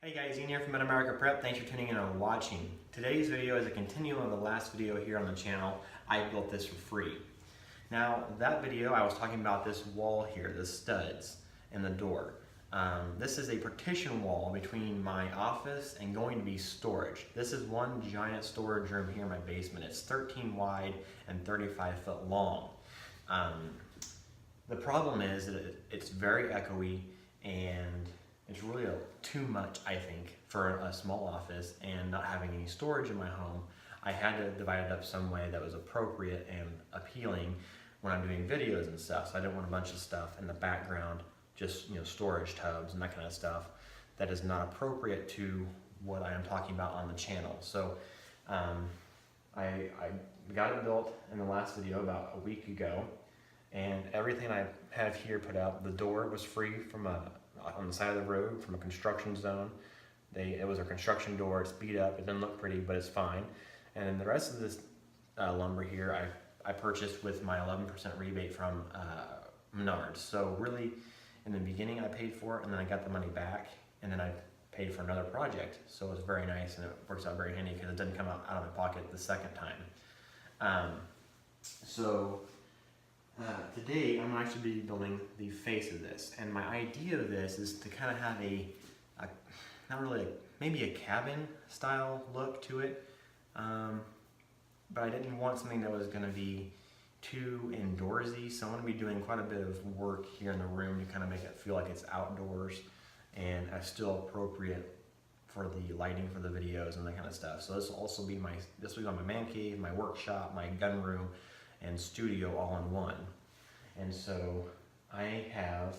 Hey guys, Ian here from Mid-America Prep. Thanks for tuning in and watching. Today's video is a continuum of the last video here on the channel. I built this for free. Now, that video I was talking about this wall here, the studs and the door. This is a partition wall between my office and going to be storage. This is one giant storage room here in my basement. It's 13 wide and 35 foot long. The problem is that it's very echoey and it's really too much, I think, for a small office and not having any storage in my home. I had to divide it up some way that was appropriate and appealing when I'm doing videos and stuff. So I didn't want a bunch of stuff in the background, just storage tubs and that kind of stuff that is not appropriate to what I am talking about on the channel. So I got it built in the last video about a week ago, and everything I have here put out. The door was free from on the side of the road from a construction zone. It was a construction door. It's beat up. It didn't look pretty, but it's fine. And then the rest of this lumber here, I purchased with my 11% rebate from Menards. So really, in the beginning, I paid for it, and then I got the money back, and then I paid for another project. So it was very nice, and it works out very handy because it doesn't come out of my pocket the second time. Today I'm going to actually be building the face of this, and my idea of this is to kind of have maybe a cabin style look to it, but I didn't want something that was going to be too indoorsy, so I'm going to be doing quite a bit of work here in the room to kind of make it feel like it's outdoors and still appropriate for the lighting for the videos and that kind of stuff. So this will also be my man cave, my workshop, my gun room, and studio all in one. And so I have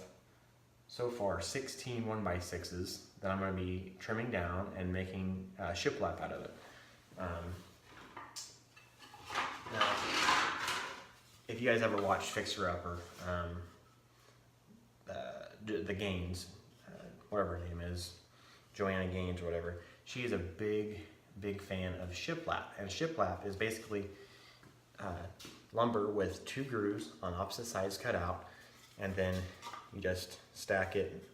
so far 16 1x6s that I'm going to be trimming down and making shiplap out of it. Now, if you guys ever watched Fixer Upper, the Gaines, whatever her name is, Joanna Gaines or whatever, she is a big fan of shiplap. And shiplap is basically lumber with two grooves on opposite sides cut out, and then you just stack it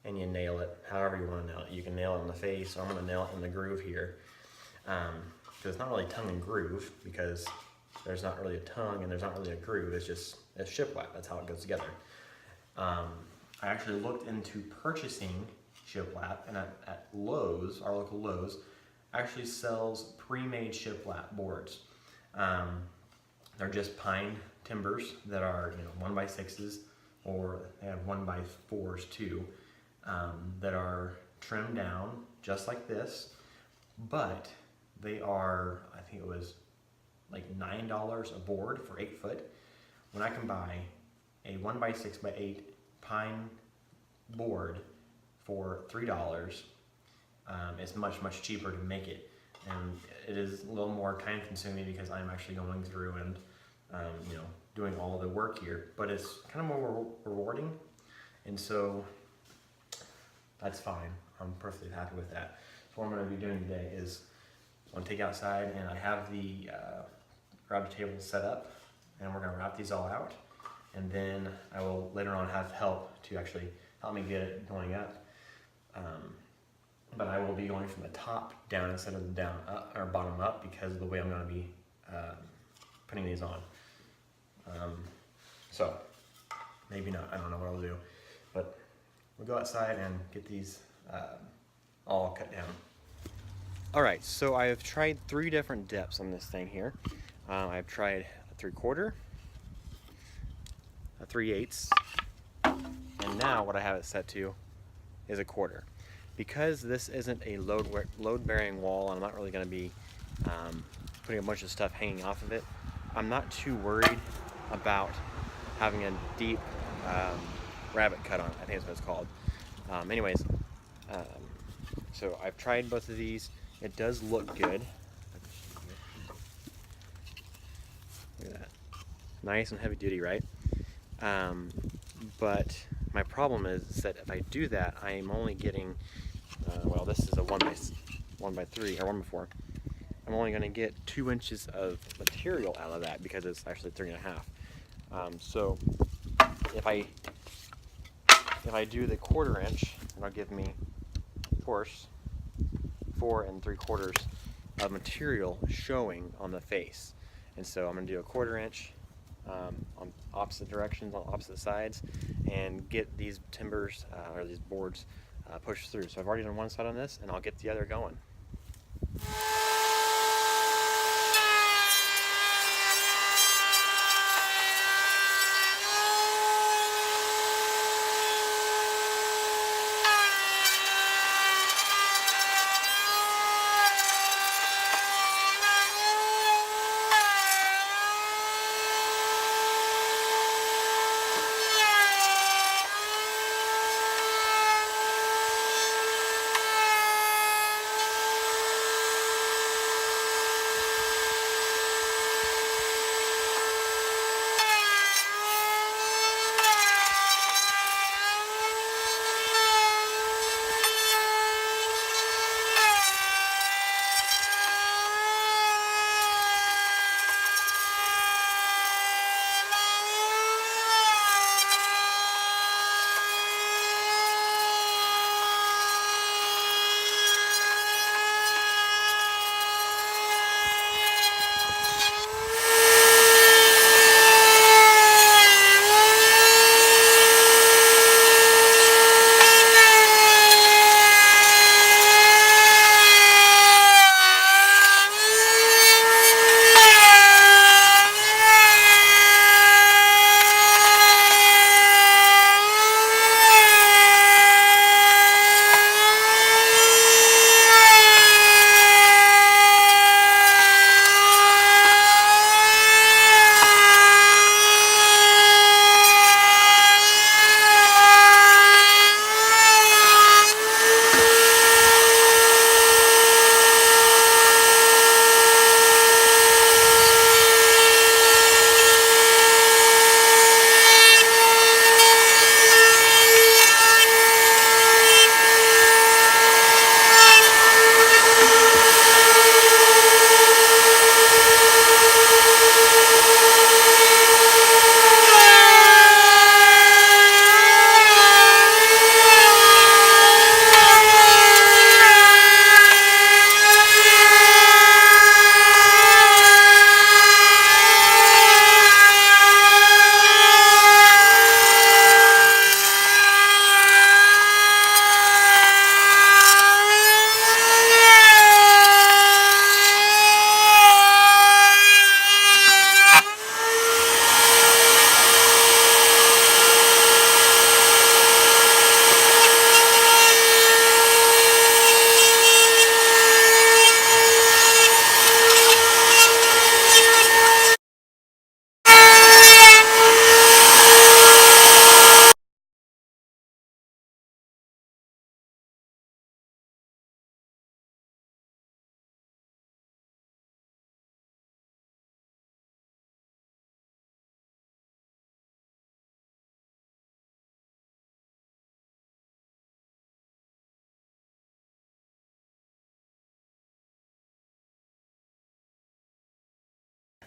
and you nail it however you want to nail it. You can nail it in the face, or I'm going to nail it in the groove here, because it's not really tongue and groove, because there's not really a tongue and there's not really a groove. It's shiplap. That's how it goes together. I actually looked into purchasing shiplap, and at Lowe's, our local Lowe's, actually sells pre-made shiplap boards. They're just pine timbers that are 1x6s, or they have 1x4s too, that are trimmed down just like this, but they are, I think it was like $9 a board for 8 foot, when I can buy a 1x6x8 pine board for $3. It's much cheaper to make it, and it is a little more time consuming because I'm actually going through and doing all the work here, but it's kind of more rewarding, and so that's fine. I'm perfectly happy with that. So what I'm going to be doing today is I'm going to take outside, and I have the garage table set up, and we're going to wrap these all out, and then I will later on have help to actually help me get it going up. But I will be going from the top down instead of the down up, or bottom up, because of the way I'm going to be putting these on. So maybe not, I don't know what I'll do, but we'll go outside and get these all cut down. Alright, so I have tried 3 different depths on this thing here. I've tried a 3/4, a 3/8, and now what I have it set to is a 1/4. Because this isn't a load-bearing wall, and I'm not really going to be putting a bunch of stuff hanging off of it, I'm not too worried about having a deep rabbit cut on it. I think that's what it's called. So I've tried both of these. It does look good. Look at that. Nice and heavy duty, right? But my problem is that if I do that, I am only getting, well, this is a 1x3 or 1x4. I'm only going to get 2 inches of material out of that, because it's actually 3.5. So if I do the 1/4 inch, it'll give me reinforce 4 3/4 of material showing on the face. And so I'm going to do a 1/4 inch on opposite directions, on opposite sides, and get these timbers or these boards pushed through. So I've already done one side on this, and I'll get the other going.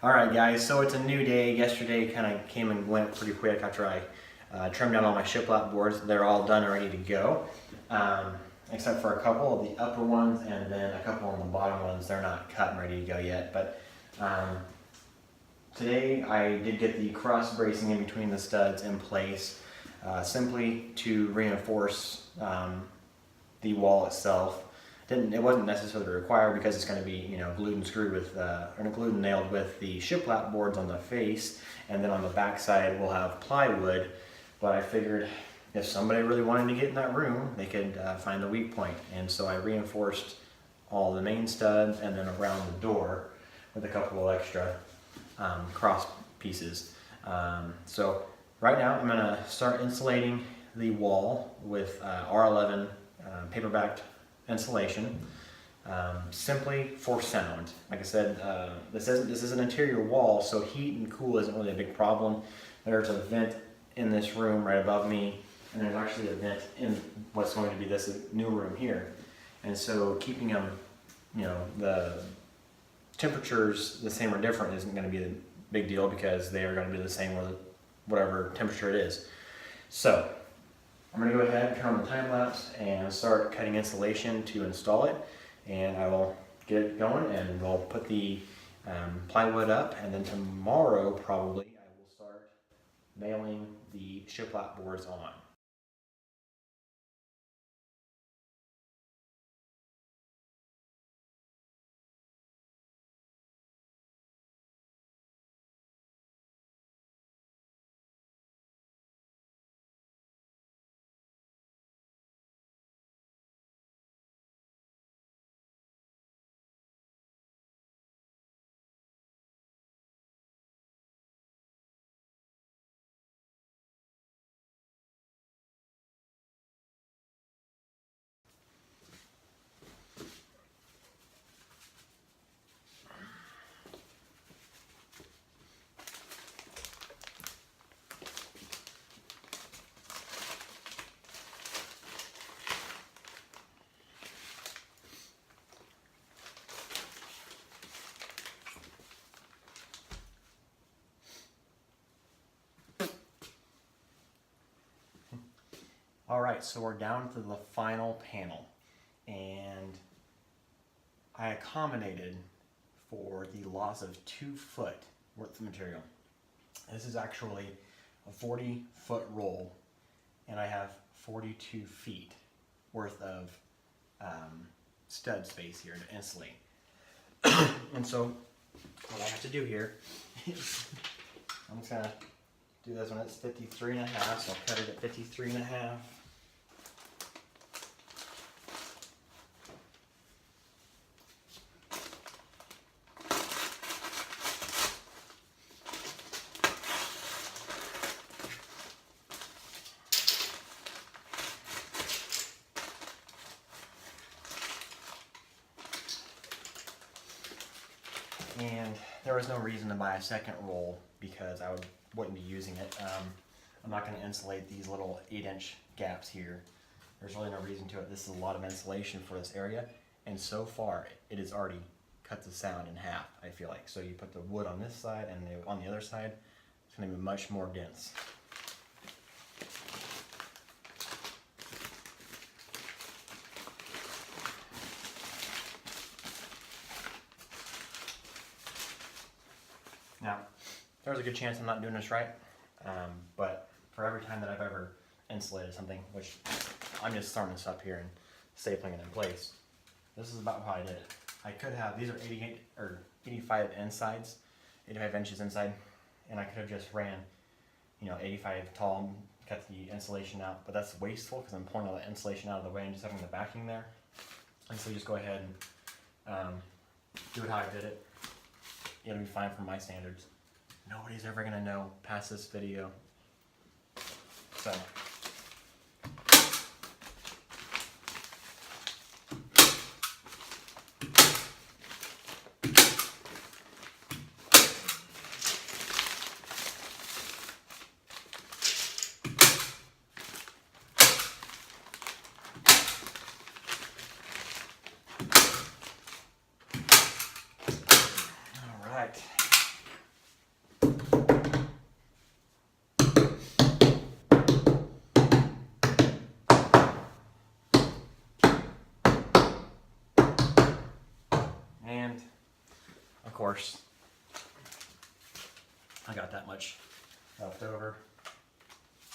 Alright guys, so it's a new day. Yesterday kind of came and went pretty quick after I trimmed down all my shiplap boards. They're all done and ready to go, except for a couple of the upper ones and then a couple on the bottom ones. They're not cut and ready to go yet, but today I did get the cross bracing in between the studs in place, simply to reinforce the wall itself. It wasn't necessarily required because it's going to be, glued and screwed with, or glued and nailed with the shiplap boards on the face, and then on the back side we'll have plywood. But I figured if somebody really wanted to get in that room, they could find the weak point, and so I reinforced all the main studs and then around the door with a couple of extra cross pieces. So right now I'm going to start insulating the wall with R11 paper-backed insulation, simply for sound. Like I said, this is an interior wall, so heat and cool isn't really a big problem. There's a vent in this room right above me, and there's actually a vent in what's going to be this new room here. And so keeping them, the temperatures the same or different isn't going to be a big deal because they are going to be the same with whatever temperature it is. So I'm going to go ahead, turn on the time lapse, and start cutting insulation to install it. And I will get it going, and we'll put the plywood up, and then tomorrow probably I will start nailing the shiplap boards on. Alright, so we're down to the final panel, and I accommodated for the loss of 2 foot worth of material. This is actually a 40-foot roll, and I have 42 feet worth of stud space here to insulate. And so what I have to do here is I'm just gonna do this one. It's 53.5, so I'll cut it at 53.5. And there was no reason to buy a second roll because I wouldn't be using it. I'm not going to insulate these little 8-inch gaps here. There's really no reason to it. This is a lot of insulation for this area, and so far it has already cut the sound in half, I feel like. So you put the wood on this side and on the other side, it's going to be much more dense. Now, there's a good chance I'm not doing this right, but for every time that I've ever insulated something, which I'm just throwing this up here and stapling it in place, this is about how I did it. I could have, these are 88 or 85 insides, 85 inches inside, and I could have just ran, 85 tall, cut the insulation out, but that's wasteful because I'm pulling all the insulation out of the way and just having the backing there. And so just go ahead and do it how I did it. It'll be fine for my standards. Nobody's ever gonna know past this video. So. And of course, I got that much left over.